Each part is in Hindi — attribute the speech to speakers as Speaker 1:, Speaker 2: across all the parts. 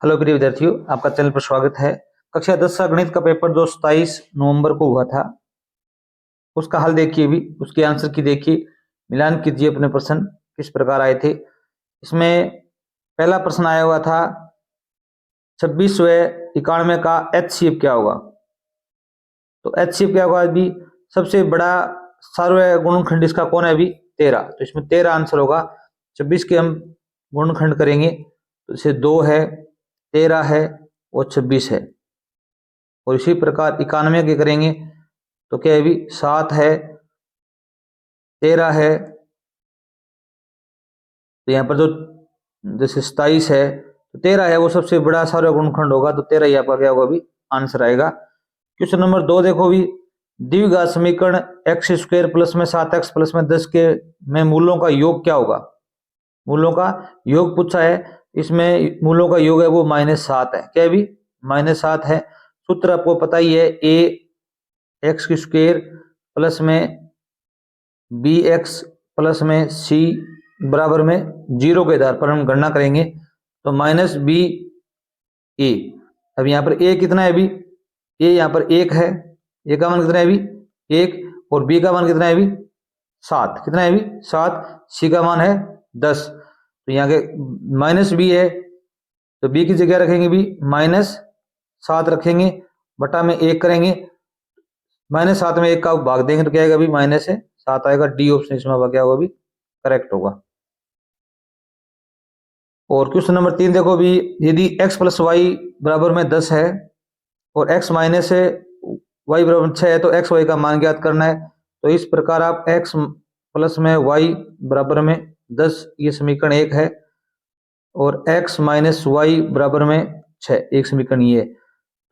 Speaker 1: हेलो प्रिय विद्यार्थियों, आपका चैनल पर स्वागत है। कक्षा 10 का गणित का पेपर जो 27 नवंबर को हुआ था, उसका हल देखिए, भी उसके आंसर की देखिए, मिलान कीजिए अपने प्रश्न किस प्रकार आए थे। इसमें पहला प्रश्न आया हुआ था 26 व 91 का HCF क्या होगा। तो HCF क्या होगा, अभी सबसे बड़ा सार्वय गुणनखंड इसका कौन है, अभी 13। तो इसमें 13 आंसर होगा। 26 के हम गुणनखंड करेंगे तो इसे 2 है, 13 है और 26 है। और इसी प्रकार 91 के करेंगे तो क्या है, भी 7 है, 13 है। तो यहाँ पर जो जैसे 27 है तो 13 है, वो सबसे बड़ा सार्वय गुणनखंड होगा। तो 13 यहाँ पर क्या होगा, भी आंसर आएगा। क्वेश्चन नंबर 2 देखो, भी द्विघात समीकरण x स्क्वायर प्लस में 7x प्लस में 10 के में मूलों का योग क्या होगा। मूलों का योग पूछा है। इसमें मूलों का योग है वो -7 है। क्या है, भी -7 है। सूत्र आपको पता ही है, a x की स्क्वायर प्लस में बी एक्स प्लस में सी बराबर में 0 के आधार पर हम गणना करेंगे तो -b a। अब यहाँ पर a कितना है, भी a यहाँ पर 1 है, a का मान कितना है, भी 1, और b का मान कितना है, भी 7। कितना है, भी 7। c का मान है 10। तो यहाँ के -b है तो b की जगह रखेंगे, भी -7 रखेंगे, बटा में 1 करेंगे, -7 में 1 का भाग देंगे तो क्या आएगा, भी -7 आएगा। डी ऑप्शन इसमें क्या होगा, भी करेक्ट होगा। और क्वेश्चन नंबर 3 देखो, भी यदि x प्लस वाई बराबर में 10 है और x माइनस है y बराबर 6 है तो x y का मान ज्ञात करना है। तो इस प्रकार आप x प्लस में y बराबर में 10, ये समीकरण 1 है, और x माइनस वाई बराबर में 6, एक समीकरण ये है।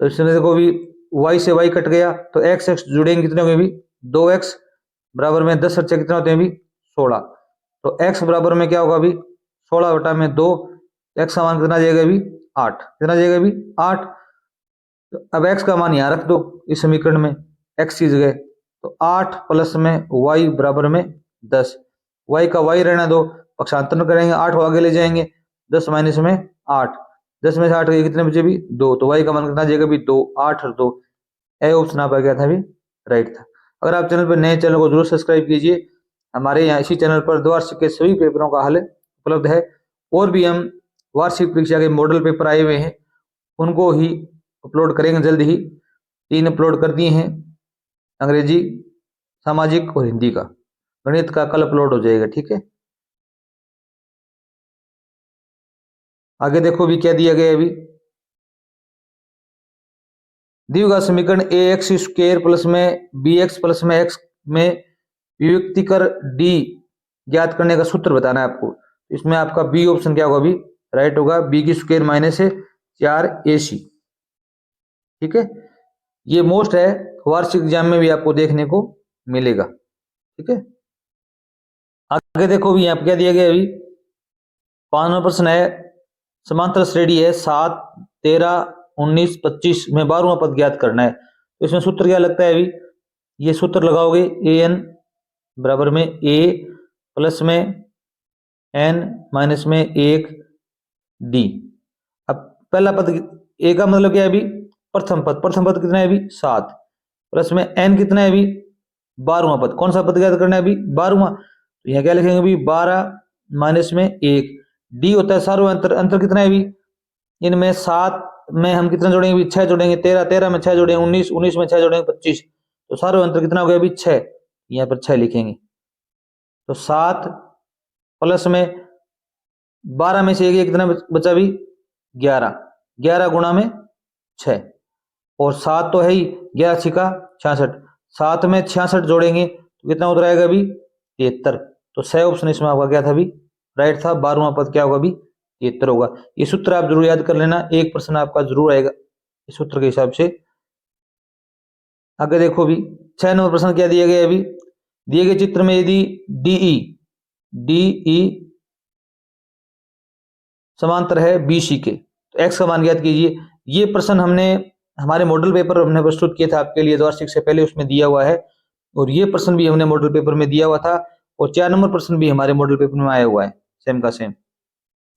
Speaker 1: तो इसमें देखो, भी y से y कट गया तो x x जुड़ेंगे, कितने होंगे, भी 2x बराबर में 10 अच्छे कितने होते हैं, भी 16। तो x बराबर में क्या होगा, भी 16 बटा में 2, x का मान कितना जाएगा, भी 8। कितना जाएगा, भी 8। तो अब x का मान यहाँ रख दो इस समीकरण में, x की जगह। तो 8 प्लस में y बराबर में 10, y का y रहना दो, पक्षांतर करेंगे, 8 को आगे ले जाएंगे, 10 माइनस में 8, 10 में से 8 गए कितने बचे, भी 2। तो y का मान कितना जाएगा, भी 2। 8 और 2, ए ऑप्शन आप आ गया था, भी राइट था। अगर आप चैनल पर नए, चैनल को जरूर सब्सक्राइब कीजिए। हमारे यहाँ इसी चैनल पर द्विवार्षिक के सभी पेपरों का हल उपलब्ध है, और भी हम वार्षिक परीक्षा के मॉडल पेपर आए हुए हैं, उनको ही अपलोड करेंगे जल्द ही। 3 अपलोड कर दिए हैं, अंग्रेजी, सामाजिक और हिंदी का। गणित का कल अपलोड हो जाएगा, ठीक है। आगे देखो, भी क्या दिया गया है, अभी द्विघात समीकरण ए एक्स स्क्वायर प्लस में बी एक्स प्लस में एक्स में विभक्ति कर डी ज्ञात करने का सूत्र बताना है आपको। इसमें आपका बी ऑप्शन क्या होगा, भी राइट होगा। बी की स्क्वायर माइनस है 4ac, ठीक है। ये मोस्ट है, वार्षिक एग्जाम में भी आपको देखने को मिलेगा, ठीक है। आगे देखो, भी यहाँ पे क्या दिया गया, अभी 5वां प्रश्न है, समांतर श्रेणी है 7, 13, 19, 25 में 12वां पद ज्ञात करना है। तो इसमें सूत्र क्या लगता है, अभी ये सूत्र लगाओगे, an बराबर में a प्लस में n माइनस में 1 d। अब पहला पद a का मतलब क्या है, अभी प्रथम पद। प्रथम पद कितना है, अभी 7, प्लस में n कितना है, अभी 12वां पद। कौन सा पद ज्ञात करना है, अभी 12वां। तो यहाँ क्या लिखेंगे, अभी 12 माइनस में 1 d होता है सार्वय अंतर। अंतर कितना है, अभी इनमें 7 में हम कितना जोड़ेंगे, अभी 6 जोड़ेंगे, 13, 13 में 6 जोड़ेंगे, 19, 19 में 6 जोड़ेंगे, 25। तो सार्वय अंतर कितना हो गया, अभी 6। यहाँ पर 6 लिखेंगे। तो 7 प्लस में 12 में से 1 कितना बचा, भी 11, 11 गुणा में 6, और 7 तो है ही, 11 छिका 66, 7 में 66 जोड़ेंगे तो कितना उतर आएगा, भी 73। तो 6 ऑप्शन इसमें आपका क्या था, भी राइट था। 12वां पद क्या होगा, भी 73 होगा। ये सूत्र आप जरूर याद कर लेना, 1% आपका जरूर आएगा इस सूत्र के हिसाब से। आगे देखो, भी 6 नंबर प्रश्न क्या दिया गया, अभी दिए गए चित्र में यदि डीई समांतर है बीसी के तो एक्स का मान ज्ञात कीजिए। ये प्रश्न हमने हमारे मॉडल पेपर हमने प्रस्तुत किया था आपके लिए द्विवार्षिक से पहले, उसमें दिया हुआ है, और ये प्रश्न भी हमने मॉडल पेपर में दिया हुआ था, और 4 नंबर प्रश्न भी हमारे मॉडल पेपर में आया हुआ है, सेम का सेम।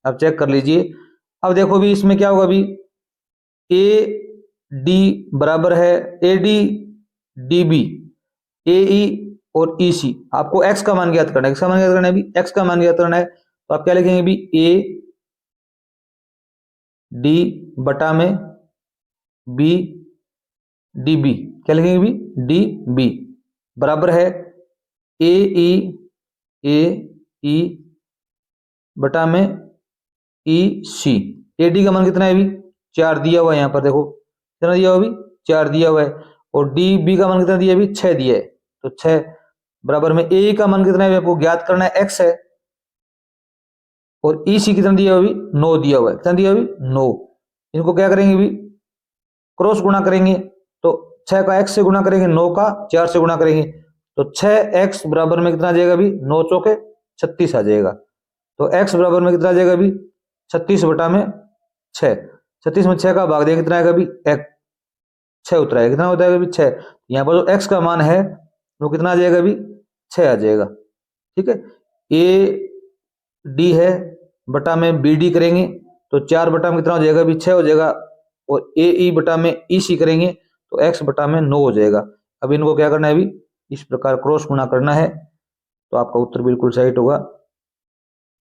Speaker 1: आप चेक कर लीजिए। अब देखो भी इसमें क्या होगा, अभी ए डी बराबर है ए डी डी बी, ए ई और ई सी। आपको एक्स का मान ज्ञात करना है, एक्स का मान ज्ञात करना है, अभी एक्स का मान ज्ञात करना है, तो आप क्या लिखेंगे अभी, ए डी बटा में बी डी बी, क्या लिखेंगे अभी, डी बी बराबर है ए ई बटा में ई सी। ए डी का मान कितना है अभी, 4 दिया हुआ है, यहाँ पर देखो कितना दिया हुआ अभी, 4 दिया हुआ है, और डी बी का मान कितना दिया अभी, 6 दिया है, तो 6 बराबर में ए का मान कितना है आपको ज्ञात करना है, एक्स है, और ई सी कितना दिया हुआ अभी, 9 दिया हुआ है, कितना दिया अभी, 9। इनको क्या करेंगे अभी, क्रॉस गुणा करेंगे, तो 6 का एक्स से गुणा करेंगे, 9 का 4 से गुणा करेंगे, तो 6x बराबर में कितना आ जाएगा अभी, 9 चौके 36 आ जाएगा। तो x बराबर में कितना आ जाएगा अभी, 36 बटा में 6, 36 में 6 का भाग देंगे कितना आएगा अभी, 6 उतरा है, कितना होता है अभी 6। यहाँ पर जो x का मान है वो कितना आ जाएगा अभी, 6 आ जाएगा, ठीक है। ए डी है बटा में बी डी करेंगे, तो 4 बटा में कितना हो जाएगा अभी, 6 हो जाएगा, और ए ई बटा में ई सी करेंगे तो x बटा में 9 हो जाएगा। अब इनको क्या करना है अभी, इस प्रकार क्रॉस गुणा करना है, तो आपका उत्तर बिल्कुल सही होगा।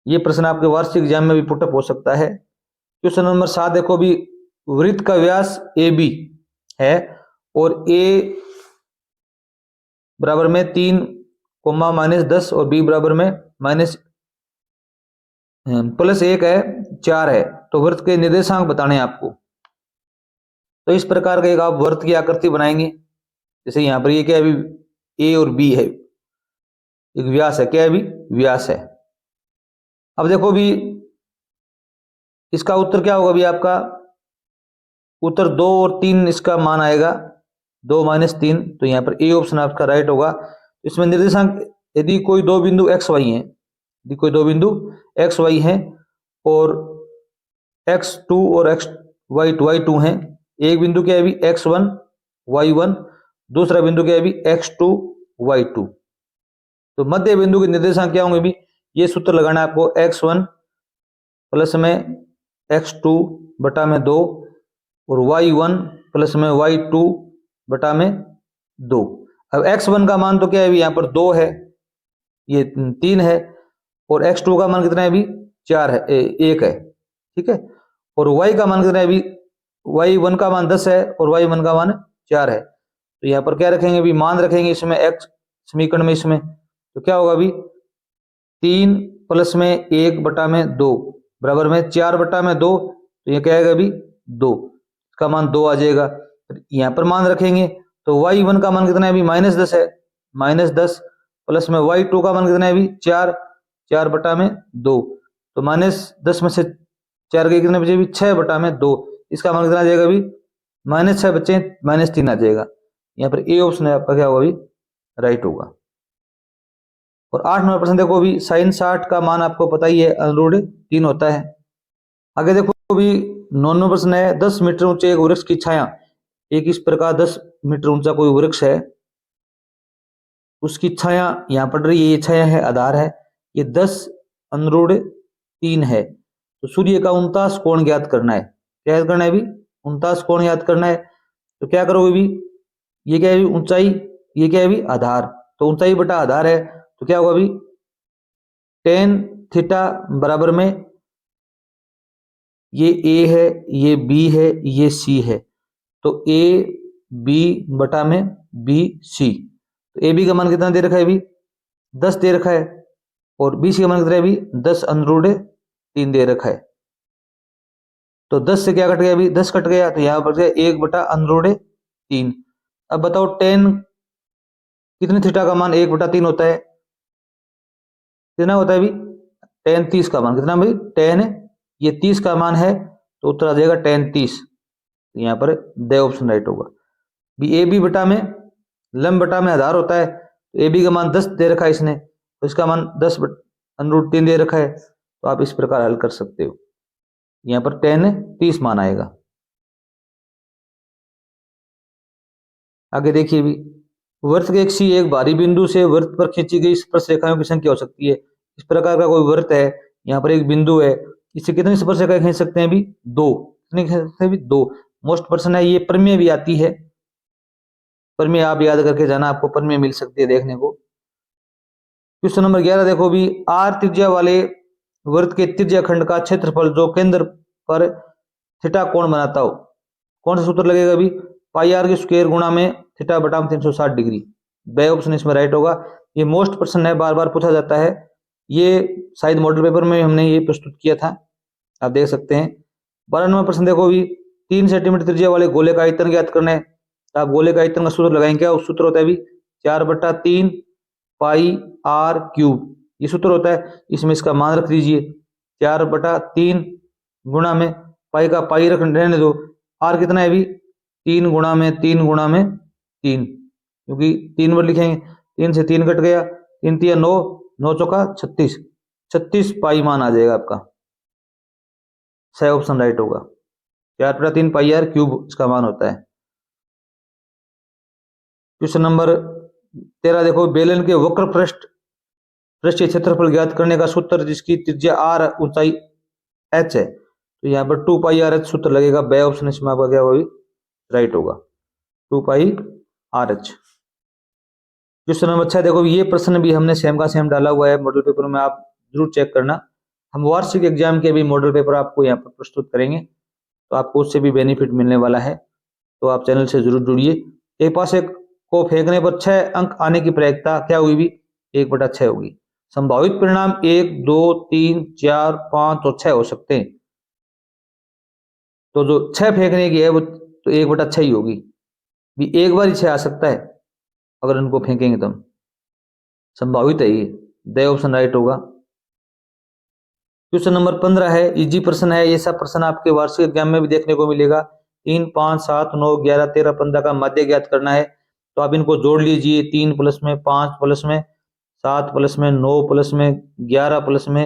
Speaker 1: ये प्रश्न आपके वार्षिक एग्जाम में भी पुटअप हो सकता है। क्वेश्चन नंबर 7 देखो भी, वृत्त का व्यास ए बी है और ए बराबर में 3 कोमा -10 और बी बराबर में +1 है, 4 है, तो वृत्त के निर्देशांक बताने हैं आपको। तो इस प्रकार का एक आप वृत्त की आकृति बनाएंगे, जैसे यहाँ पर ये क्या है, ए और बी है, एक व्यास है, क्या है अभी, व्यास है। अब देखो भी इसका उत्तर क्या होगा, अभी आपका उत्तर 2 और 3 इसका मान आएगा, 2 - 3, तो यहाँ पर ए ऑप्शन आपका राइट होगा। इसमें निर्देशांक यदि कोई दो बिंदु एक्स वाई हैं, यदि कोई दो बिंदु एक्स वाई हैं और x2 और y2 हैं, एक बिंदु क्या है अभी x1 y1, दूसरा बिंदु क्या है अभी x2 y2, तो मध्य बिंदु के निर्देशांक क्या होंगे अभी, ये सूत्र लगाना है आपको, x1 प्लस में x2 बटा में 2 और y1 प्लस में y2 बटा में 2। अब x1 का मान तो क्या है अभी, यहाँ पर 2 है, ये 3 है, और x2 का मान कितना है अभी, 4 है, 1 है, ठीक है, और y का मान कितना है अभी, y1 का मान 10 है और y1 का मान 4 है, तो यहाँ पर क्या रखेंगे अभी, मान रखेंगे इसमें x समीकरण में, इसमें तो क्या होगा अभी, 3 प्लस में 1 बटा में 2 बराबर में 4 बटा में 2, तो ये क्या आएगा अभी 2, इसका मान 2 आ जाएगा। यहाँ पर मान रखेंगे तो y1 का मान कितना है अभी, -10 है, -10 प्लस में y2 का मान कितना है अभी, 4 बटा में 2, तो -10 में से 4 के कितने बचे अभी, 6 बटा में 2, इसका मान कितना आ जाएगा अभी, -6 बचे -3 आ जाएगा। यहाँ पर ए ऑप्शन है आपका क्या होगा अभी, राइट होगा। और 8 नंबर प्रश्न देखो अभी, sin 60 का मान आपको पता ही है, √3 होता है। आगे देखो अभी 9 नंबर प्रश्न है, 10 मीटर ऊंचे एक वृक्ष की छाया, एक इस प्रकार 10 मीटर ऊंचा कोई वृक्ष है, उसकी छाया यहाँ पड़ रही है, ये छाया है, आधार है, ये 10√3 है, तो सूर्य का 49 कोण ज्ञात करना है। क्या याद करना है अभी, 49 कोण याद करना है, तो क्या करोगे अभी, ये क्या है अभी ऊंचाई, ये क्या है अभी आधार, तो ऊंचाई बटा आधार है, तो क्या होगा अभी tan थीटा बराबर में ये a है, ये b है, ये c है, तो a b बटा में b c, तो a b का मान कितना दे रखा है अभी 10 दे रखा है, और b c का मान कितना है अभी 10√3 दे रखा है, तो 10 से क्या कट गया अभी 10 कट गया, तो यहाँ पर 1 बटा √3। अब बताओ tan कितने थीटा का मान 1/3 होता है, कितना होता है अभी tan 30 का मान कितना भाई, tan ये 30 का मान है, तो उत्तर आ जाएगा tan 30, यहाँ पर द ऑप्शन राइट होगा। बी ए बी बटा में लंब बटा में आधार होता है, तो ए बी का मान 10 दे रखा है इसने, तो इसका मान 10√3 दे रखा है, तो आप इस प्रकार हल कर सकते हो, यहाँ पर tan 30 मान आएगा। आगे देखिए भी, वृत्त के एक बाहरी बिंदु से वृत्त पर खींची गई स्पर्श रेखाओं की संख्या हो सकती है। इस प्रकार का कोई वृत्त है, यहाँ पर एक बिंदु है, इससे कितनी स्पर्शरेखा खींच सकते हैं अभी? 2। कितनी खींच सकते हैं अभी? 2। मोस्ट पर्सन है, ये प्रमेय भी आती है। प्रमेय आप याद करके जाना, आपको प्रमेय मिल सकती है देखने को। क्वेश्चन नंबर 11 देखो भी, आर त्रिज्या वाले वृत्त के त्रिज्या खंड का क्षेत्रफल जो केंद्र पर थीटा कोण बनाता हो, कौन सा सूत्र लगेगा अभी? पाई आर के स्क्वायर गुणा में थीटा बटा 360 डिग्री। बे ऑप्शन इसमें राइट होगा। ये मोस्ट प्रश्न है, बार बार पूछा जाता है। ये शायद मॉडल पेपर में हमने ये प्रस्तुत किया था, आप देख सकते हैं। 12 नंबर प्रश्न देखो भी, 3 सेंटीमीटर त्रिज्या वाले गोले का आयतन ज्ञात करना है। तो आप गोले का आयतन का सूत्र लगाएंगे, क्या सूत्र होता है अभी? 4/3 पाई आर क्यूब, ये सूत्र होता है। इसमें इसका मान रख दीजिए 4/3 गुणा में पाई का पाई रहने दो, आर कितना है अभी? 3 गुणा में 3 गुणा में 3, क्योंकि 3 बार लिखेंगे, 3 से 3 कट गया, 3 3 9, 9 चौका 36, 36 पाई मान आ जाएगा आपका। सही ऑप्शन राइट होगा। 4/3 पाई आर क्यूब इसका मान होता है। क्वेश्चन नंबर 13 देखो, बेलन के वक्र पृष्ठीय क्षेत्रफल ज्ञात करने का सूत्र जिसकी त्रिज्या आर ऊंचाई एच है, तो यहाँ पर 2 पाई आर एच सूत्र लगेगा। बे ऑप्शन इसमें आपका क्या होगा? राइट होगा, 2 पाई आर एच। क्वेश्चन नंबर 6 देखो, ये प्रश्न भी हमने सेम का सेम डाला हुआ है मॉडल पेपर में, आप जरूर चेक करना। हम वार्षिक एग्जाम के भी मॉडल पेपर आपको यहाँ पर प्रस्तुत करेंगे, तो आपको उससे भी बेनिफिट मिलने वाला है, तो आप चैनल से जरूर जुड़िए। एक पास एक को फेंकने पर 6 अंक आने की प्रायिकता क्या हुई भी? 1/6 होगी। संभावित परिणाम 1 2 3 4 5 और 6 हो सकते हैं, तो जो 6 फेंकने की है वो तो 1/6 ही होगी भी। एक बार ही 6 आ सकता है अगर उनको फेंकेंगे तो, संभावित है ये। द ऑप्शन राइट होगा। क्वेश्चन नंबर 15 है, इजी प्रश्न है। ये सब प्रश्न आपके वार्षिक एग्जाम में भी देखने को मिलेगा। 3 5 7 9 11 13 15 का माध्य ज्ञात करना है, तो आप इनको जोड़ लीजिए। 3 प्लस में 5 प्लस में 7 प्लस में 9 प्लस में 11 प्लस में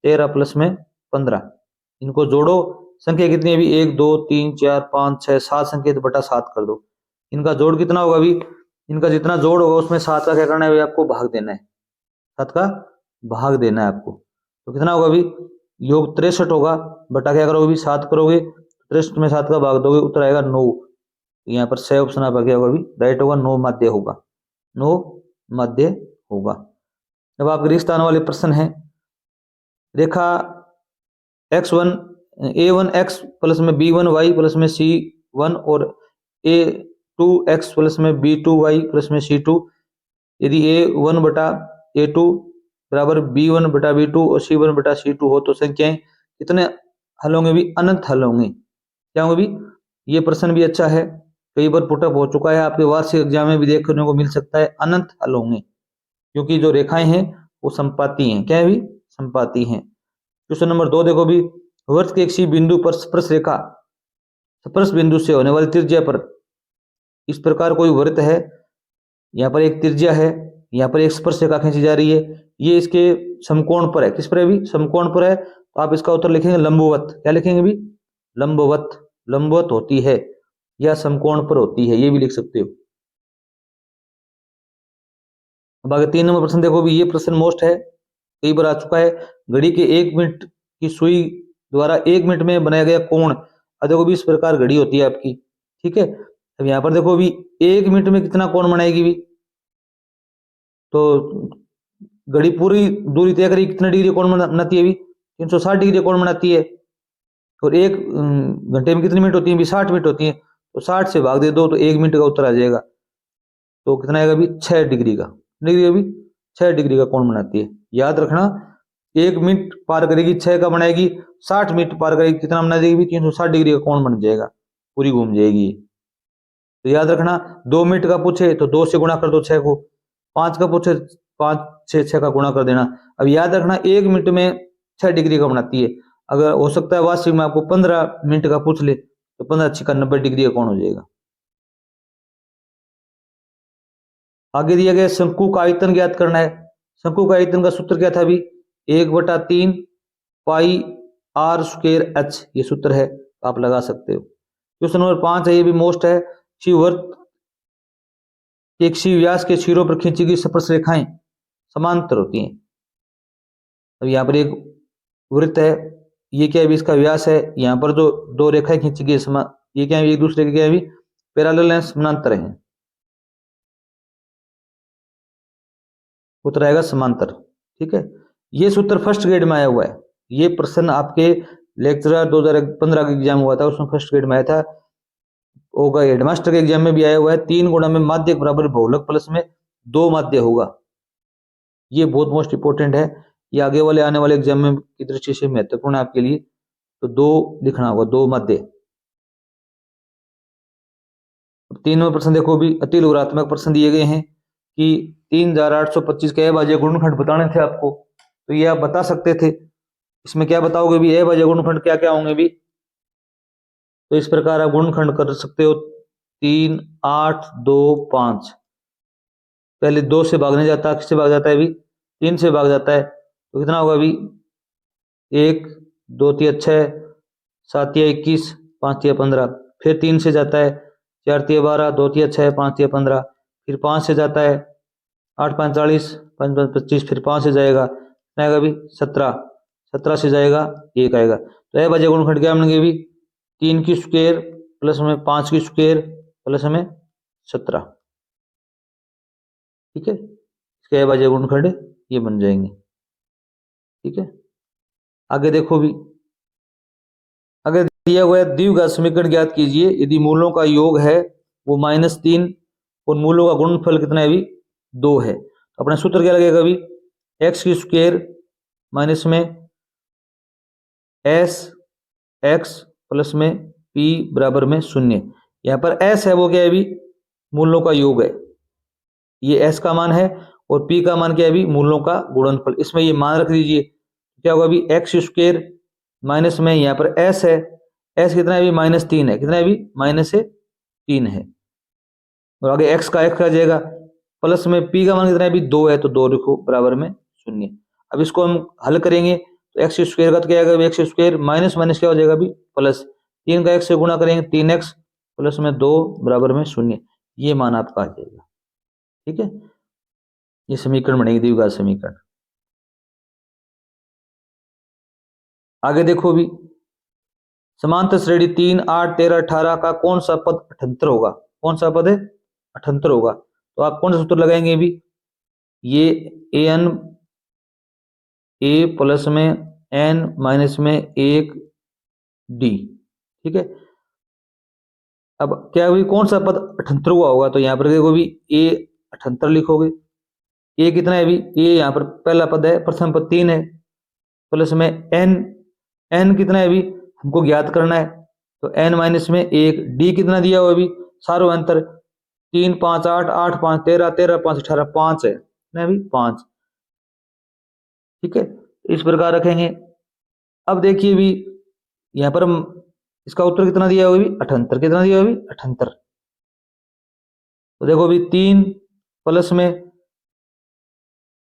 Speaker 1: 13 प्लस में 15, इनको जोड़ो। संख्या कितनी है अभी? 1 2 3 4 5 6 7 संख्या, तो बटा 7 कर दो। इनका जोड़ कितना होगा अभी? इनका जितना जोड़ होगा उसमें 7 का क्या करना है, आपको भाग देना है। 7 का भाग देना है आपको, तो कितना होगा अभी? योग 63 होगा, बटा क्या करोगे? 7 करोगे, 63 में 7 का भाग दोगे, उत्तर आएगा 9। यहाँ पर सही ऑप्शन आपका क्या होगा अभी? राइट होगा, 9 माध्य होगा। 9 माध्य होगा। अब आपके रिश्तान वाले प्रश्न है। रेखा x1 a1 x प्लस में b1 y प्लस में c1 और a2 x प्लस में b2 y प्लस में c2, यदि a1 बटा a2 बराबर b1 बटा b2 और c1 बटा c2 हो तो संख्याएं कितने हल होंगे भी? अनंत हल होंगे। क्या होंगे भी? ये प्रश्न भी अच्छा है, कई बार पुटअप हो चुका है, आपके वार्षिक एग्जाम में भी देखने को मिल सकता है। अनंत हल होंगे, क्योंकि जो रेखाएं हैं वो संपाती हैं। क्या है भी? संपाती हैं। क्वेश्चन नंबर 2 देखो भी, वृत्त के किसी बिंदु पर स्पर्श रेखा स्पर्श बिंदु से होने वाली त्रिज्या पर, इस प्रकार कोई वृत्त है, यहाँ पर एक त्रिज्या है, यहाँ पर एक स्पर्श रेखा खींची जा रही है, ये इसके समकोण पर है। किस पर है भी? समकोण पर है, तो आप इसका उत्तर लिखेंगे लंबवत। क्या लिखेंगे भी? लंबवत। लंबवत होती है या समकोण पर होती है, ये भी लिख सकते हो। अब आगे 3 नंबर प्रश्न देखो भी, ये प्रश्न मोस्ट है, कई बार आ चुका है। घड़ी के 1 मिनट की सुई द्वारा 1 मिनट में बनाया गया कोण, अब देखो भी इस प्रकार घड़ी होती है आपकी, ठीक है। अब यहाँ पर देखो भी 1 मिनट में कितना कोण बनाएगी भी, तो घड़ी पूरी दूरी तय करेगी, कितने डिग्री कोण बनाती है भी? 360 डिग्री कोण बनाती है। और 1 घंटे में कितनी मिनट होती है भी? 60 मिनट होती है, तो 60 से भाग दे दो तो 1 मिनट का उत्तर आ जाएगा। तो कितना आएगा भी? 6 डिग्री का। डिग्री अभी 6 डिग्री का कोण बनाती है। याद रखना, 1 मिनट पार करेगी 6 का बनाएगी, 60 मिनट पार करेगी कितना बना देगी भी? 360 डिग्री का कोण बन जाएगा, पूरी घूम जाएगी। तो याद रखना, 2 मिनट का पूछे तो 2 से गुणा कर दो 6 को, 5 का पूछे 5 से 6 का गुणा कर देना। अब याद रखना 1 मिनट में 6 डिग्री का बनाती है। अगर हो सकता है वास्तविक में आपको 15 मिनट का पूछ ले, तो 15 6 का 90 डिग्री का कोण हो जाएगा। आगे दिया गया शंकु का आयतन ज्ञात करना है। शंकु का आयतन का सूत्र क्या था अभी? 1/3 पाई आर स्क्वायर एच, ये सूत्र है, आप लगा सकते हो। क्वेश्चन नंबर 5 है, ये भी मोस्ट है। शिववर्त एक शिव व्यास के सिरों पर खींची गई स्पर्श रेखाएं समांतर होती हैं। अब यहाँ पर एक वृत्त है, ये क्या है, इसका व्यास है। यहाँ पर जो दो रेखाएं खींची गई ये क्या है, एक दूसरे के क्या है, पैरेलल है, समानांतर है। उत्तर आएगा समांतर। ठीक है, ये सूत्र फर्स्ट ग्रेड में आया हुआ है। ये प्रश्न आपके लेक्चरर 2015 का एग्जाम हुआ था, उसमें फर्स्ट ग्रेड में आया था। होगा हेडमास्टर के एग्जाम में भी आया हुआ है। 3 गुणा में माध्य बराबर बहुलक प्लस में 2 माध्य होगा। ये बहुत मोस्ट इंपोर्टेंट है। ये आगे वाले आने वाले एग्जाम में की दृष्टि से महत्वपूर्ण है आपके लिए। तो 2 लिखना होगा, 2 माध्य। 3वां प्रश्न देखो भी, अति लोगात्मक प्रश्न दिए गए हैं कि 3825 के अभाज्य गुणनखंड बताने थे आपको, तो ये आप बता सकते थे। इसमें क्या बताओगे भी, अभाज्य गुणनखंड क्या क्या होंगे भी। तो इस प्रकार आप गुणनखंड कर सकते हो 3, 8, 2, 5। पहले 2 से भागने जाता है, किससे भाग जाता है भी, 3 से भाग जाता है। तो कितना होगा भी, 1, 2 3 6, 7 या 21, 5 या 15। फिर 3 से जाता है, 4 3 12, 2 3 6, 5 या 15। फिर 5 से जाता है, 8 5 40, 5 5 25। फिर 5 से जाएगा, कितना आएगा भी 17। 17 से जाएगा 1 आएगा। तो यह बचे गुणनखंड क्या बनेंगे भी, 3 की स्क्वायर प्लस में 5 की स्क्वायर प्लस में 17। ठीक है, इसके अभाज्य गुणनखंड ये बन जाएंगे। ठीक है, आगे देखो भी, अगर दिया हुआ है द्विघात समीकरण ज्ञात कीजिए यदि मूलों का योग है वो -3 और मूलों का गुणनफल कितना है भी 2 है। तो अपना सूत्र क्या लगेगा भी, एक्स की स्क्वायर माइनस में एस एक्स प्लस में पी बराबर में 0। यहाँ पर एस है वो क्या है भी, मूलों का योग है। ये एस का मान है और पी का मान क्या है भी, मूलों का गुणनफल। इसमें ये मान रख दीजिए, क्या होगा भी एक्स स्क्वायर माइनस में यहाँ पर एस है, एस कितना है भी -3 है, कितना है भी -3 है। और आगे एक्स का एक्स आ जाएगा, प्लस में पी का मान कितना है भी 2 है, तो 2 लिखो बराबर में 0। अब इसको हम हल करेंगे तो एक्स स्क्वायर का तो क्या आएगा, एक्स स्क्वायर माइनस माइनस क्या हो जाएगा भी प्लस, 3 का एक्स से गुणा करेंगे 3x प्लस में 2 बराबर में 0। ये मान आपका आ जाएगा। ठीक है, ये समीकरण बनेगी द्विघात समीकरण। आगे देखो भी, समांतर श्रेणी 3 8 13 18 का कौन सा पद 78 होगा, कौन सा पद है 78 होगा। तो आप कौन सा सूत्र लगाएंगे भी, ये an a प्लस में n माइनस में 1 d। ठीक है, अब क्या हुई, कौन सा पद 78 हुआ होगा, तो यहाँ पर देखो भी a 78 लिखोगे। a कितना है भी, a यहाँ पर पहला पद है, प्रथम पद 3 है, प्लस में n कितना है भी हमको ज्ञात करना है, तो n माइनस में 1 d कितना दिया हुआ भी, सारो अंतर 3 5 8 8 5 13 13 5 18 5 है ना भी 5। ठीक है, इस प्रकार रखेंगे। अब देखिए भी यहाँ पर हम इसका उत्तर कितना दिया हुआ भी 78, कितना दिया हुआ भी 78। तो देखो भी 3 प्लस में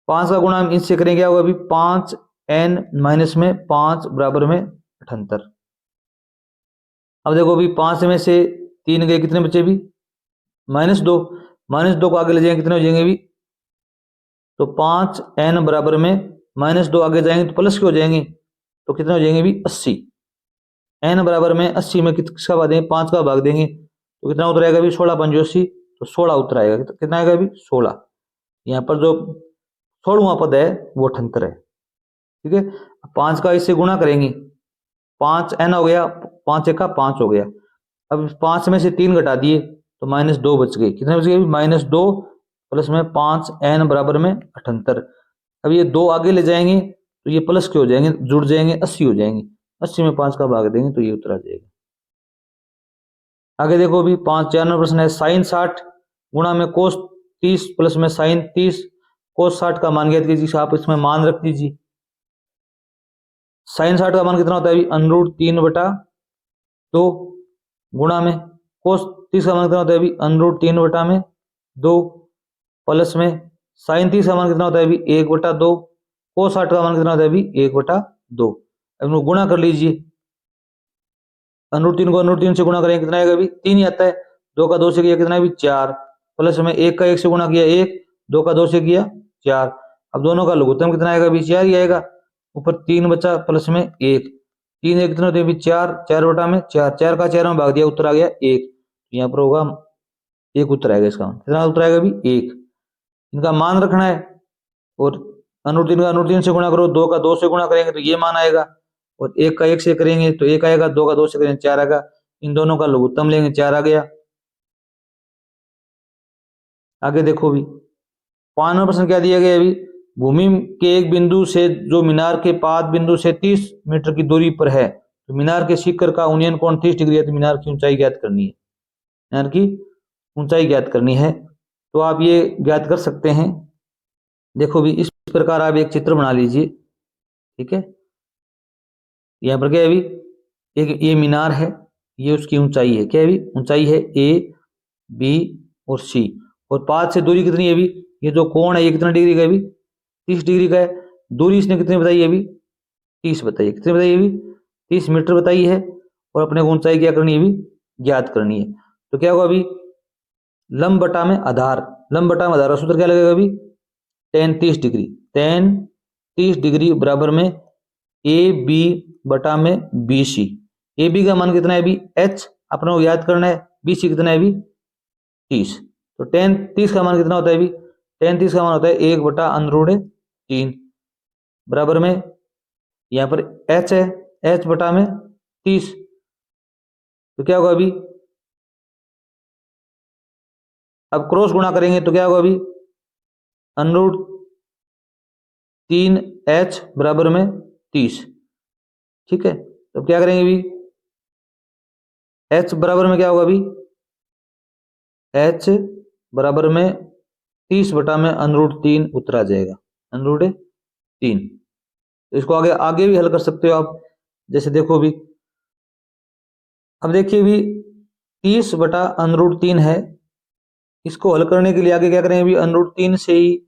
Speaker 1: 5 का गुणा हम इनसे करेंगे, क्या होगा भी 5n माइनस में 5 बराबर में 78। अब देखो भी 5 में से 3 गए, कितने बचे भी -2, -2 को आगे ले जाएंगे कितने हो जाएंगे भी, तो 5n बराबर में -2 आगे जाएंगे तो प्लस के हो जाएंगे, तो कितने हो जाएंगे भी 80। n बराबर में 80 में किसका भाग देंगे, 5 का भाग देंगे, तो कितना उत्तर आएगा भी 16 5 80, तो 16 उत्तर आएगा। कितना आएगा भी 16। यहाँ पर जो 16वां पद है वो 78 है। ठीक है, 5 का इससे गुणा करेंगे, 5n हो गया, 5 1 का 5 हो गया। अब 5 में से 3 घटा दिए तो -2 बच गए, कितने बच गए, -2 प्लस में 5n बराबर में 78। अब ये 2 आगे ले जाएंगे तो ये प्लस के हो जाएंगे, जुड़ जाएंगे 80 हो जाएंगे, 80 में 5 का भाग देंगे तो ये उत्तर आ जाएगा। आगे देखो भी 95 प्रश्न है, साइन 60 गुणा में कोस 30 प्लस में साइन 30, कोस 60 का मान ज्ञात कीजिए। आप इसमें मान रख दीजिए, साइन 60 का मान कितना होता है, √3/2 गुणा में कोस 30 का मान कितना होता है √3/2 प्लस में साइन 30 का मान कितना होता है 1/2, कोस 60 का मान कितना होता है 1/2। अब गुणा कर लीजिए, √3 को √3 से गुणा करेंगे कितना आएगा 3 ही आता है, 2 का 2 से किया कितना है 4, प्लस में 1 का 1 से गुणा किया 1, 2 का 2 से किया 4। अब दोनों का लघुत्तम कितना आएगा 4 ही आएगा, ऊपर 3 बचा प्लस में 1, 3 एक कितना होते हैं अभी 4, 4 बटा में 4, 4 का 4 में भाग दिया, उत्तर आ गया 1। यहाँ पर होगा 1 उत्तर आएगा इसका। कितना उत्तर आएगा अभी 1। इनका मान रखना है और अनुरूप 3 का अनुरूप 3 से गुणा करो, 2 का 2 से गुणा करेंगे तो ये मान आएगा, और 1 का 1 से करेंगे तो 1 आएगा, 2 का 2 से करेंगे 4 आएगा। इन दोनों का लघुत्तम लेंगे, 4 आ गया। आगे देखो भी 5वां प्रश्न क्या दिया गया अभी, भूमि के एक बिंदु से जो मीनार के पाद बिंदु से 30 मीटर की दूरी पर है, तो मीनार के शिखर का उन्नयन कोण 30 डिग्री है, तो मीनार की ऊंचाई ज्ञात करनी है। मीनार की ऊंचाई ज्ञात करनी है, तो आप ये ज्ञात कर सकते हैं। देखो भी इस प्रकार आप एक चित्र बना लीजिए, ठीक है। यहाँ पर क्या है अभी, एक ये मीनार है, ये उसकी ऊंचाई है, क्या है अभी ऊंचाई है ए बी और सी, और पाद से दूरी कितनी है अभी, ये जो कोण है ये कितना डिग्री का है अभी 30 डिग्री का है। दूरी इसने कितनी बताई है अभी 30 बताइए, कितनी बताइए अभी 30 मीटर बताई है, और अपने को ऊंचाई क्या करनी है अभी ज्ञात करनी है। तो क्या होगा अभी लंब बटा में आधार, लंब बटा में आधार का सूत्र क्या लगेगा अभी tan 30 डिग्री, tan 30 डिग्री बराबर में ए बी बटा में बी सी। ए बी का मान कितना है अभी h अपने को याद करना है, बी सी कितना है अभी 30। तो tan 30 का मान कितना होता है अभी, tan 30 का मान होता है 1/√3 बराबर में, यहाँ पर h है, h बटा में 30, तो क्या होगा अभी अब क्रॉस गुणा करेंगे तो क्या होगा अभी √3h बराबर में 30, ठीक है। तो क्या करेंगे अभी h बराबर में क्या होगा अभी h बराबर में 30 बटा में √3 उत्तर आ जाएगा, √3। तो इसको आगे आगे भी हल कर सकते हो आप, जैसे देखो भी अब देखिए भी 30 बटा √3 है, इसको हल करने के लिए आगे क्या करेंगे अभी √3 से ही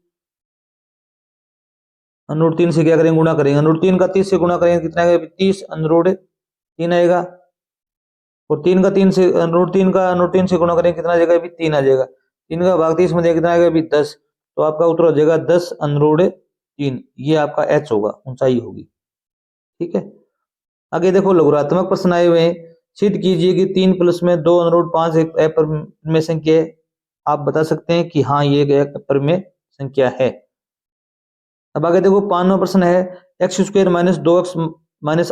Speaker 1: √3 से क्या करेंगे गुणा करेंगे, √3 का 30 से गुणा करेंगे कितना आएगा 30 √3 आएगा, और 3 का 3 से √3 से गुणा करेंगे कितना आ जाएगा अभी 3 आ जाएगा, 3 का भाग 30 में देगा कितना आएगा अभी 10, तो आपका उत्तर हो जाएगा 10 √3, ये आपका h होगा, ऊंचाई होगी, ठीक है। आगे देखो लघुरात्मक प्रश्न आए हुए हैं, सिद्ध कीजिए कि 3 प्लस में 2 √5 एक अपरिमेय संख्या है। आप बता सकते हैं कि हाँ ये एक अपरिमेय संख्या है। अब आगे देखो 5वां प्रश्न है, x² - 2x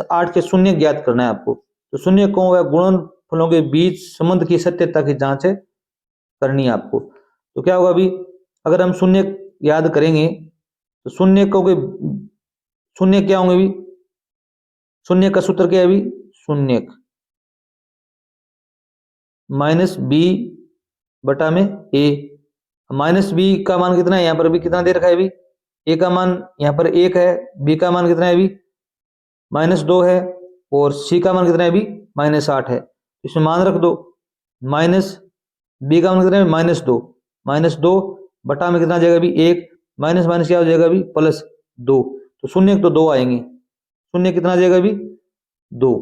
Speaker 1: - 8 के शून्य ज्ञात करना है आपको। तो शून्य को व गुणनफलों के बीच संबंध की सत्यता की जांच करनी है आपको। तो क्या होगा अभी अगर हम शून्य याद करेंगे तो शून्य को शून्य क्या होंगे अभी, शून्य का सूत्र क्या है अभी शून्य माइनस बी बटा में ए, माइनस बी का मान कितना है यहाँ पर अभी कितना दे रखा है अभी ए का मान यहाँ पर 1 है, बी का मान कितना है अभी -2 है, और सी का मान कितना है अभी -8 है। इसमें मान रख दो, माइनस बी का मान कितना है -2 बटा में कितना आ जाएगा अभी 1, माइनस माइनस क्या हो जाएगा अभी +2, तो शून्य तो 2 आएंगे, शून्य कितना आ जाएगा अभी 2।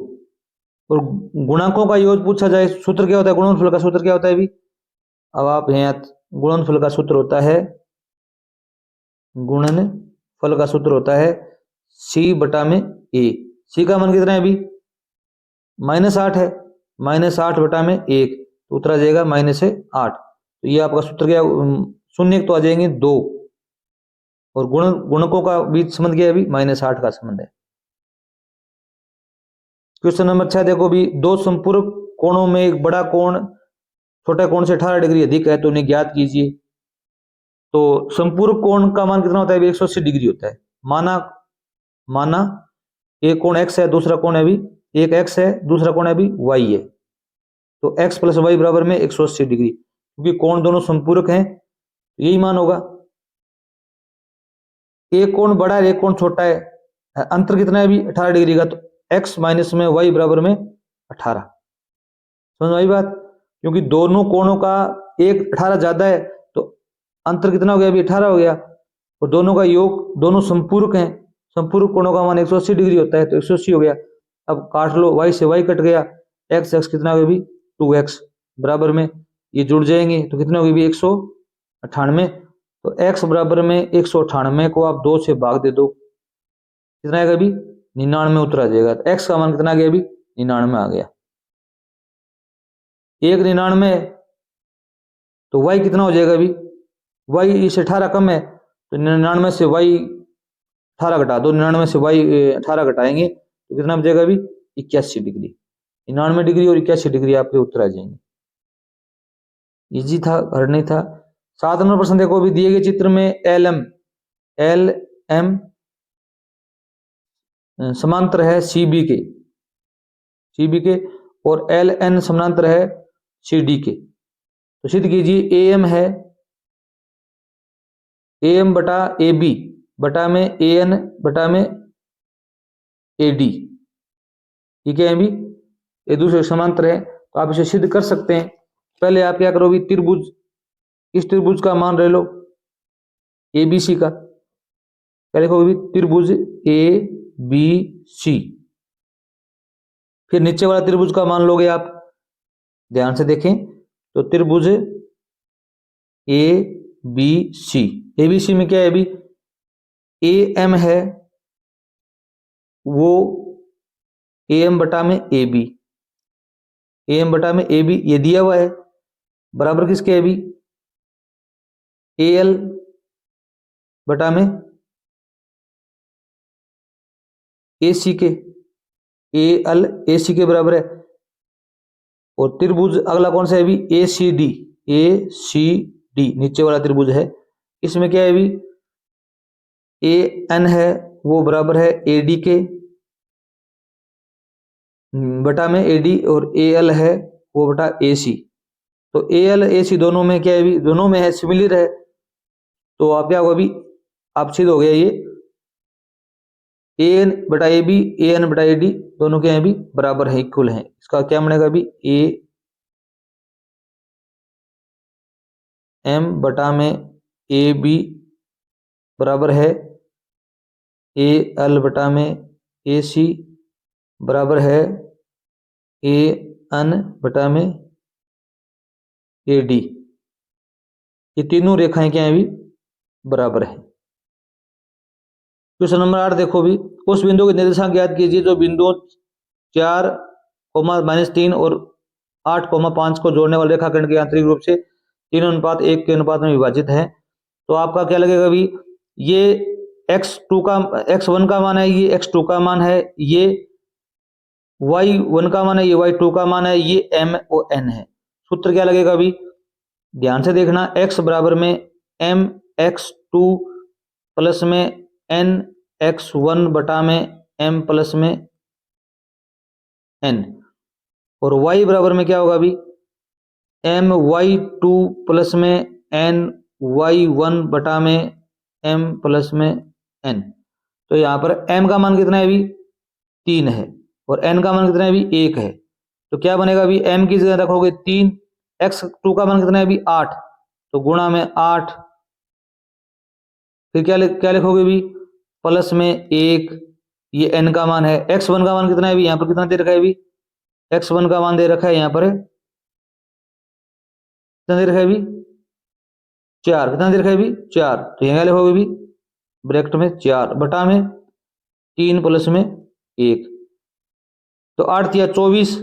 Speaker 1: और गुणांकों का योग पूछा जाए सूत्र क्या होता है, गुणनफल का सूत्र क्या होता है अभी, अब आप यहाँ गुणनफल का सूत्र होता है गुणनफल का सूत्र होता है सी बटा में ए। सी का मान कितना है अभी -8 है, -8 बटा में 1, तो उत्तर आ जाएगा -8। तो ये आपका सूत्र क्या शून्य तो आ जाएंगे 2, और गुणकों का बीच संबंध क्या है अभी -8 का संबंध है। क्वेश्चन नंबर 6 देखो भी, दो संपूरक कोणों में एक बड़ा कोण छोटा कोण से 18 डिग्री अधिक है, तो उन्हें ज्ञात कीजिए। तो संपूरक कोण का मान कितना होता है 180 डिग्री होता है। माना एक कोण x है, दूसरा कोण है अभी एक x है, दूसरा कोण है अभी y है, तो x + y बराबर में 180 डिग्री, क्योंकि कोण दोनों संपूरक हैं तो यही मान होगा। एक कोण बड़ा है एक कोण छोटा है, अंतर कितना है अभी 18 डिग्री का, तो x माइनस में y बराबर में 18। समझ आई बात, क्योंकि दोनों कोणों का एक 18 ज्यादा है तो अंतर कितना हो गया अभी 18 हो गया, और दोनों का योग दोनों संपूरक हैं, संपूरक कोणों का मान 180 डिग्री होता है, तो 180 हो गया। अब काट लो, y से y कट गया, x कितना हो गया अभी 2x बराबर में ये जुड़ जाएंगे, तो कितना हो गया अभी 198। तो x बराबर में 198 को आप 2 से भाग दे दो, कितना आएगा अभी 99 उत्तर आ जाएगा। तो एक्स का मान कितना आ गया अभी? 99 आ गया। 1,99 तो वाई कितना हो जाएगा अभी? वाई इस 18 कम है तो 99 से वाई 18 घटा दो, 99 से वाई 18 घटाएंगे तो कितना बचेगा अभी? 81 डिग्री। 99 डिग्री और 81 डिग्री आपके उत्तर आ जाएंगे। इजी था, हर नहीं था। 7 नंबर प्रश्न देखो, अभी दिए गए चित्र में एल एम समांतर है सी बी के और एल एन समांतर है सी डी के। तो सिद्ध कीजिए ए एम है ए एम बटा ए बी बटा में ए एन बटा में ए डी। ठीक है अभी ये दूसरे समांतर है तो आप इसे सिद्ध कर सकते हैं। पहले आप क्या करोगे, त्रिभुज, इस त्रिभुज का मान ले लो ए बी सी का। क्या लिखोगे? त्रिभुज ए बी सी। फिर नीचे वाला त्रिभुज का मान लोगे आप, ध्यान से देखें तो त्रिभुज A B C. A B C में क्या है अभी? ए एम है वो ए एम बटा में ए बी, ए एम बटा में ए बी ये दिया हुआ है, बराबर किसके है अभी? ए एल बटा में ए सी के, ए एल ए सी के बराबर है। और त्रिभुज अगला कौन सा है अभी? ए सी डी, ए सी डी नीचे वाला त्रिभुज है। इसमें क्या है अभी? ए एन है वो बराबर है ए डी के बटा में ए डी और ए एल है वो बटा ए सी। तो ए एल ए सी दोनों में क्या है अभी? दोनों में है, सिमिलर है। तो आप क्या होगा अभी? आप सिद्ध हो गया ये ए एन बटा ए बी ए एन बटा ए डी दोनों क्या है अभी? बराबर है, इक्वल है। इसका क्या बनेगा अभी? ए एम बटा में ए बी बराबर है ए एल बटा में ए सी बराबर है ए एन बटा में ए डी। ये तीनों रेखाएं क्या है अभी? बराबर है। क्वेश्चन नंबर 8 देखो भी, उस बिंदु के निर्देशांक ज्ञात कीजिए जो बिंदुओं 4, -3 और 8, 5 को जोड़ने वाले रेखाखंड के आंतरिक रूप से 3:1 के अनुपात में विभाजित है। तो आपका क्या लगेगा अभी? ये x2 का x1 का मान है, ये x2 का मान है, ये y1 का मान है, ये y2 का मान है, ये m और n है। सूत्र क्या लगेगा अभी? ध्यान से देखना, x बराबर में m x2 प्लस में n x1 बटा में m प्लस में n। और y बराबर में क्या होगा अभी? m y2 प्लस में n y1 बटा में m प्लस में n। तो यहाँ पर m का मान कितना है अभी? 3 है और n का मान कितना है अभी? 1 है। तो क्या बनेगा अभी? m की जगह रखोगे 3, x2 का मान कितना है अभी? 8, तो गुणा में 8। फिर क्या लिखोगे अभी? प्लस में 1, ये n का मान है। x1 का मान कितना है अभी? यहाँ पर कितना दे रखा है अभी? x1 का मान दे रखा है यहाँ पर कितना दे रखा है अभी? 4। कितना दे रखा है अभी? 4। तो यहाँ क्या लिखोगे अभी? ब्रैकेट में 4 बटा में 3 प्लस में 1। तो 8 या 24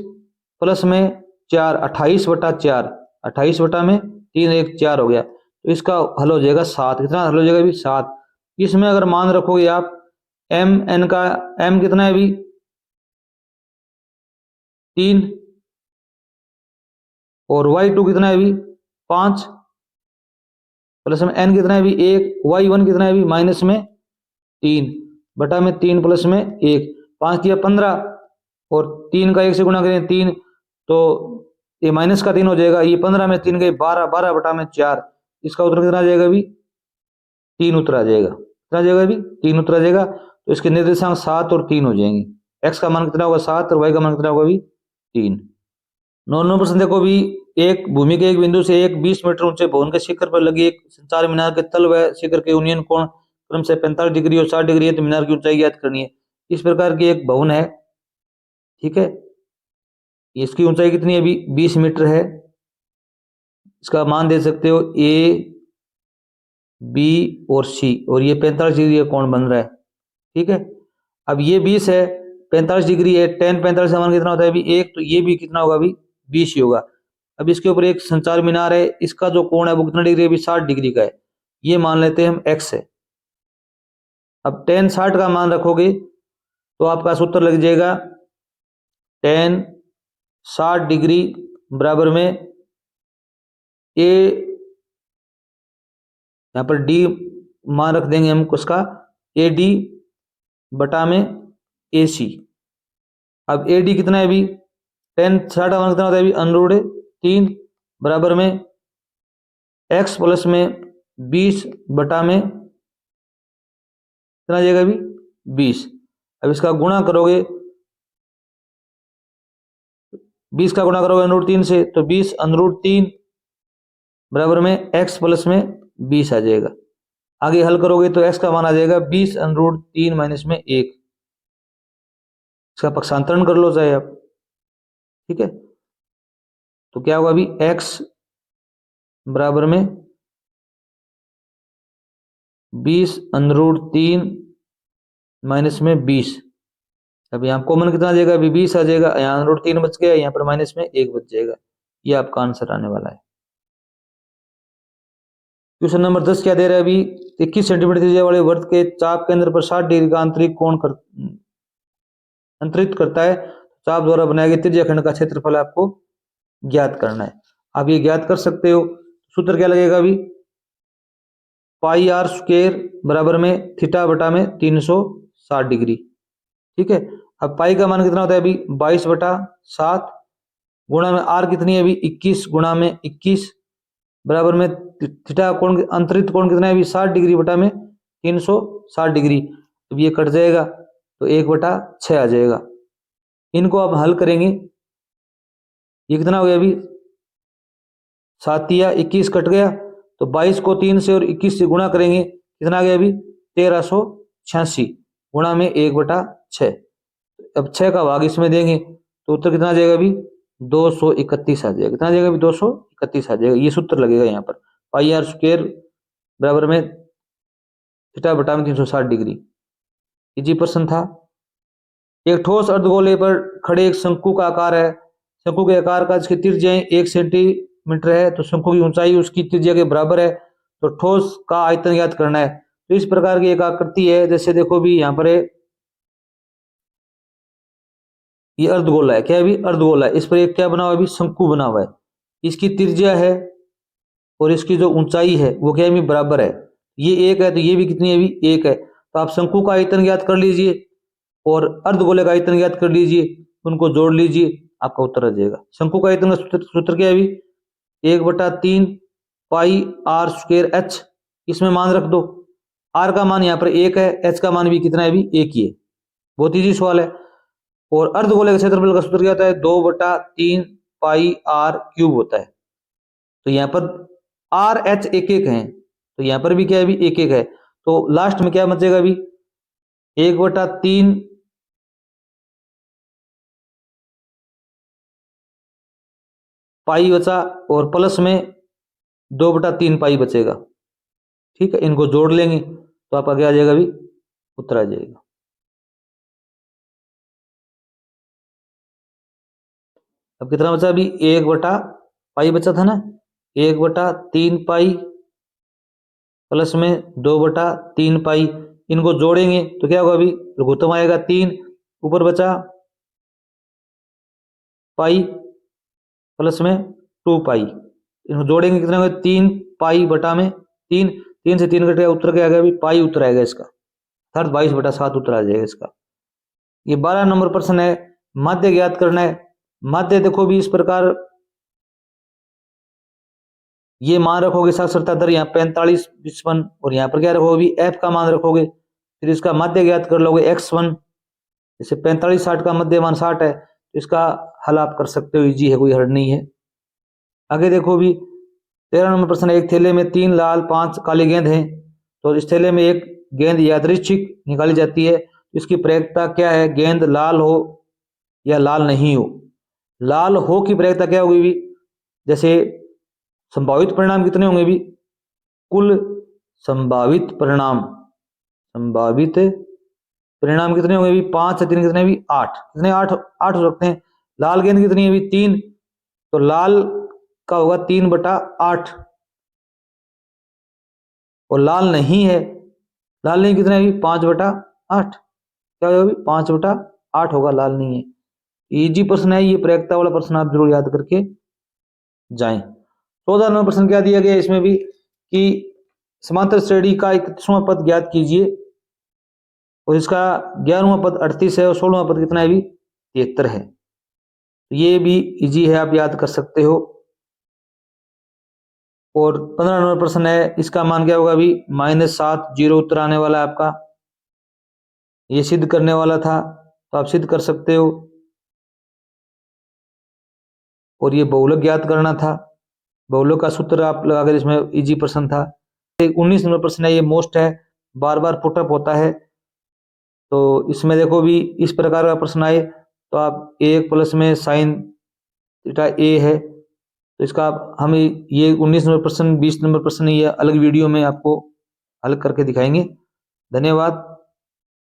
Speaker 1: प्लस में 4 28 बटा 4, 28 बटा में 3 1 4 हो गया। तो इसका हल हो जाएगा 7। कितना हल हो जाएगा अभी? 7। इसमें अगर मान रखोगे आप एम एन का, एम कितना है अभी? 3 और y2 कितना है अभी? 5 प्लस में n कितना है अभी? 1, y1 कितना है अभी? माइनस में 3 बटा में 3 प्लस में 1। 5 दिया 15 और 3 का 1 से गुणा करें 3 तो ये माइनस का 3 हो जाएगा। ये 15 में 3 गए 12, 12 बटा में 4। इसका उत्तर कितना आ जाएगा अभी? 3 उत्तर आ जाएगा। कितना आ जाएगा अभी? 3 उत्तर आ जाएगा। तो इसके निर्देशांक 7 और 3 हो जाएंगे। x का मान कितना होगा? 7 और y का मान कितना होगा अभी? 3। 9 नंबर प्रश्न देखो भी, एक भूमि के एक बिंदु से एक 20 मीटर ऊंचे भवन के शिखर पर लगी एक संचार मीनार के तल व शिखर के यूनियन कोण क्रम से 45 डिग्री और 60 डिग्री है, तो मीनार की ऊंचाई ज्ञात करनी है। इस प्रकार की एक भवन है, ठीक है, इसकी ऊंचाई कितनी है अभी? 20 मीटर है। इसका मान दे सकते हो ए बी और सी और ये 45 डिग्री का कोण बन रहा है, ठीक है। अब ये 20 है, 45 डिग्री है, tan 45 का मान कितना होता है अभी 1, तो ये भी कितना होगा अभी 20 ही होगा। अब इसके ऊपर एक संचार मीनार है, इसका जो कोण है वो कितना डिग्री है अभी 60 डिग्री का है, ये मान लेते हैं हम x है। अब tan 60 का मान रखोगे तो आपका सूत्र लग जाएगा tan 60 डिग्री बराबर में a, यहाँ पर d मान रख देंगे हम उसका AD बटा में AC। अब AD कितना है अभी tan 60 का मान कितना होता है अभी √3 बराबर में x प्लस में 20 बटा में कितना आ जाएगा अभी 20। अब इसका गुणा करोगे, 20 का गुणा करोगे √3 से तो 20 √3 बराबर में x प्लस में 20 आ जाएगा। आगे हल करोगे तो x का मान आ जाएगा 20 √3 माइनस में 1। इसका पक्षांतरण कर लो चाहे आप, ठीक है। तो क्या होगा अभी x बराबर में 20 √3 माइनस में 20। अब यहाँ कॉमन कितना आ जाएगा अभी 20 आ जाएगा, यहाँ √3 बच गया, यहाँ पर माइनस में 1 बच जाएगा। ये आपका आंसर आने वाला है। क्वेश्चन नंबर 10 क्या दे रहा है अभी 21 सेंटीमीटर त्रिज्या वाले वृत्त के चाप केंद्र पर 60 डिग्री का आंतरिक कोण अंतरित करता है। चाप द्वारा बनाए गए त्रिज्या खंड का क्षेत्रफल आपको ज्ञात करना है। आप ये ज्ञात कर सकते हो, सूत्र क्या लगेगा अभी पाई आर स्क्वायर बराबर में थीटा बटा में 360 डिग्री, ठीक है। अब पाई का मान कितना होता है अभी 22/7 गुणा में आर कितनी है अभी 21 गुणा में 21 बराबर में थीटा कोण अंतरित कोण कितना है अभी 60 डिग्री बटा में 360 डिग्री। अब ये कट जाएगा तो 1/6 आ जाएगा। इनको आप हल करेंगे, ये कितना हो गया अभी 7 या 21 कट गया तो 22 को 3 से और 21 से गुणा करेंगे कितना आ गया अभी 1386 गुणा में 1/6। अब 6 का भाग इसमें देंगे तो उत्तर कितना आ जाएगा अभी 231 आ जाएगा। कितना आ जाएगा अभी 231 आ जाएगा। ये सूत्र लगेगा यहाँ पर पाई आर स्क्वायर बराबर में थीटा बटा में 360 डिग्री। इजी प्रश्न था। एक ठोस अर्धगोले पर खड़े एक शंकु का आकार है, शंकु के आकार का जिसकी त्रिज्या 1 सेंटीमीटर है तो शंकु की ऊंचाई उसकी त्रिज्या के बराबर है, तो ठोस का आयतन ज्ञात करना है। तो इस प्रकार की एक आकृति है, जैसे देखो भी यहाँ पर है ये अर्धगोला है, क्या है अभी अर्धगोला है, इस पर एक क्या बना हुआ है अभी शंकु बना हुआ है, इसकी त्रिज्या है और इसकी जो ऊंचाई है वो क्या है अभी बराबर है। ये 1 है तो ये भी कितनी है अभी 1 है, तो आप शंकु का आयतन ज्ञात कर लीजिए और अर्धगोले का आयतन ज्ञात कर लीजिए, उनको जोड़ लीजिए आपका उत्तर आ जाएगा। शंकु का आयतन का सूत्र क्या है अभी 1/3 पाई आर स्क्वायर एच, इसमें मान रख दो, आर का मान यहाँ पर 1 है, एच का मान भी कितना है अभी 1 ही है, बहुत ईजी सवाल है। और अर्धगोले का क्षेत्रफल का सूत्र क्या होता है 2/3 पाई आर क्यूब होता है। तो यहाँ पर आर एच 1 है तो यहाँ पर भी क्या है अभी 1 है, तो लास्ट में क्या बचेगा अभी 1/3 पाई बचा और प्लस में 2/3 पाई बचेगा, ठीक है। इनको जोड़ लेंगे तो आपका क्या आ जाएगा अभी उत्तर आ जाएगा। अब कितना बचा अभी 1/पाई बचा था ना, 1/3 पाई प्लस में 2/3 पाई, इनको जोड़ेंगे तो क्या होगा अभी लघुत्तम आएगा 3, ऊपर बचा पाई प्लस में 2 पाई, इनको जोड़ेंगे कितना होगा 3 पाई बटा में 3, 3 से 3 कटेगा उत्तर क्या आ गया अभी पाई उत्तर आएगा इसका, अर्थात 22/7 उत्तर आ जाएगा इसका। ये 12 नंबर प्रश्न है, माध्य ज्ञात करना है। माध्य देखो भी इस प्रकार ये मान रखोगे साक्षरता दर यहाँ 45-55 और यहाँ पर क्या रखोगे भी एफ का मान रखोगे, फिर इसका माध्य ज्ञात कर लोगे x1, जैसे 45-60 का मध्य मान 60 है तो इसका हल आप कर सकते हो, इजी है, कोई हर्ड नहीं है। आगे देखो भी 13 नंबर प्रश्न, एक थैले में 3 लाल 5 काली गेंद हैं, तो इस थैले में एक गेंद यादृच्छिक निकाली जाती है, इसकी प्रायिकता क्या है, गेंद लाल हो या लाल नहीं हो। लाल हो की प्रायिकता क्या होगी भी, जैसे संभावित परिणाम कितने होंगे भी, कुल संभावित परिणाम परिणाम कितने होंगे? 5 से 3 कितने? भी 8। कितने? 8 8 हो सकते हैं। लाल गेंद कितनी है? भी 3। तो लाल का होगा 3/8 और लाल नहीं है। लाल नहीं कितना है? 5/8। क्या होगा? 5/8 होगा, लाल नहीं है। इजी प्रश्न है ये, प्रयोक्ता वाला प्रश्न आप जरूर याद करके जाएं। 14 नंबर प्रश्न क्या दिया गया इसमें भी कि समांतर श्रेणी का 31वां पद ज्ञात कीजिए और इसका 11वां पद 38 है और 16वां पद कितना है? भी 73 है। ये भी इजी है, आप याद कर सकते हो। और 15 नंबर प्रश्न है, इसका मान क्या होगा? अभी -7, 0 उत्तर आने वाला है आपका। ये सिद्ध करने वाला था तो आप सिद्ध कर सकते हो। और ये बहुलक ज्ञात करना था, बहुलक का सूत्र आप लगाकर, इसमें इजी प्रश्न था। 19 नंबर प्रश्न है, ये मोस्ट है, बार बार पुटअप होता है। तो इसमें देखो भी इस प्रकार का प्रश्न आए तो आप a1 प्लस में साइन थीटा a है, तो इसका हम ये 19 नंबर प्रश्न, 20 नंबर प्रश्न ये अलग वीडियो में आपको हल करके दिखाएंगे। धन्यवाद।